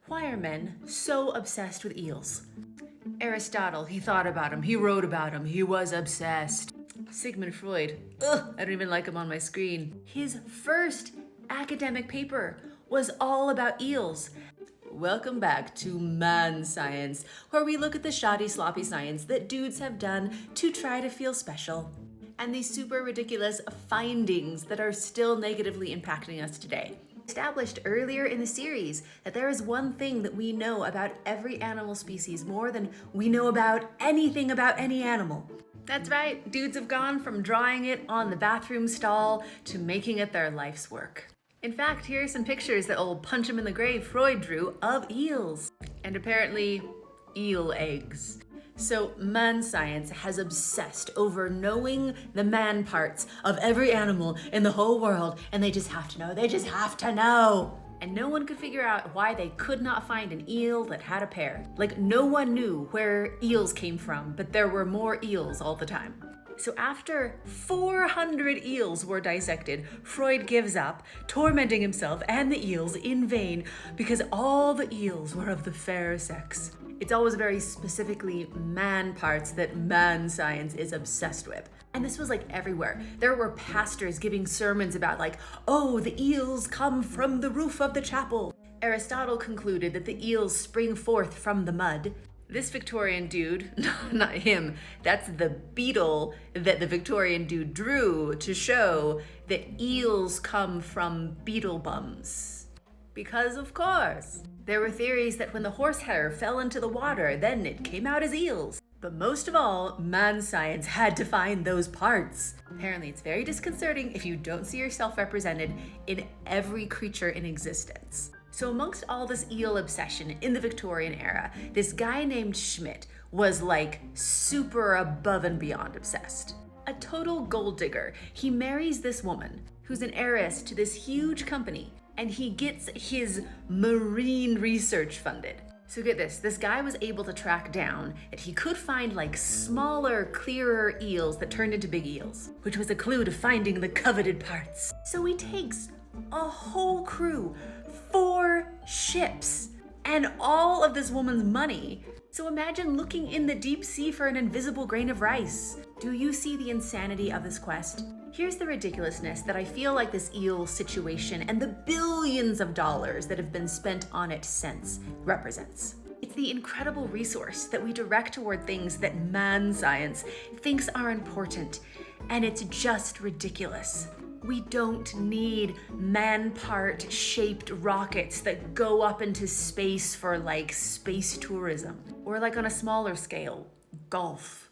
Why are men so obsessed with eels? Aristotle, he thought about him, he wrote about him, he was obsessed. Sigmund Freud, I don't even like him on my screen. His first academic paper was all about eels. Welcome back to Manscience, where we look at the shoddy, sloppy science that dudes have done to try to feel special, and these super ridiculous findings that are still negatively impacting us today. Established earlier in the series that there is one thing that we know about every animal species more than we know about anything about any animal. That's right, dudes have gone from drawing it on the bathroom stall to making it their life's work. In fact, here are some pictures that old punch 'em in the grave Freud drew of eels. And apparently, eel eggs. So Manscience has obsessed over knowing the man parts of every animal in the whole world, and they just have to know. And no one could figure out why they could not find an eel that had a pair. Like, no one knew where eels came from, but there were more eels all the time. So after 400 eels were dissected, Freud gives up, tormenting himself and the eels in vain because all the eels were of the fair sex. It's always very specifically man parts that Manscience is obsessed with. And this was like everywhere. There were pastors giving sermons about like, oh, the eels come from the roof of the chapel. Aristotle concluded that the eels spring forth from the mud. This Victorian dude, not him, that's the beetle that the Victorian dude drew to show that eels come from beetle bums. Because of course. There were theories that when the horsehair fell into the water, then it came out as eels. But most of all, Manscience had to find those parts. Apparently, it's very disconcerting if you don't see yourself represented in every creature in existence. So amongst all this eel obsession in the Victorian era, this guy named Schmidt was like super above and beyond obsessed. A total gold digger. He marries this woman who's an heiress to this huge company, and he gets his marine research funded. So get this guy was able to track down that he could find like smaller, clearer eels that turned into big eels, which was a clue to finding the coveted parts. So he takes a whole crew, 4 ships, and all of this woman's money. So imagine looking in the deep sea for an invisible grain of rice. Do you see the insanity of this quest? Here's the ridiculousness that I feel like this eel situation and the billions of dollars that have been spent on it since represents. It's the incredible resource that we direct toward things that Manscience thinks are important, and it's just ridiculous. We don't need man-part shaped rockets that go up into space for like space tourism, or like on a smaller scale, golf.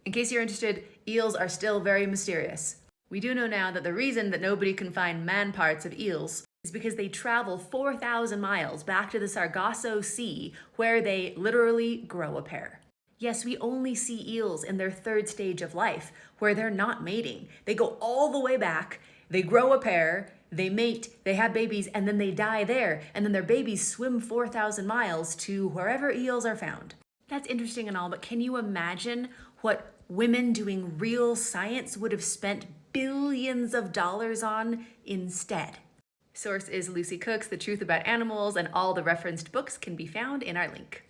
In case you're interested, eels are still very mysterious. We do know now that the reason that nobody can find man parts of eels is because they travel 4,000 miles back to the Sargasso Sea, where they literally grow a pair. Yes, we only see eels in their 3rd stage of life, where they're not mating. They go all the way back, they grow a pair, they mate, they have babies, and then they die there, and then their babies swim 4,000 miles to wherever eels are found. That's interesting and all, but can you imagine what women doing real science would have spent billions of dollars on instead? Source is Lucy Cooke's The Truth About Animals, and all the referenced books can be found in our link.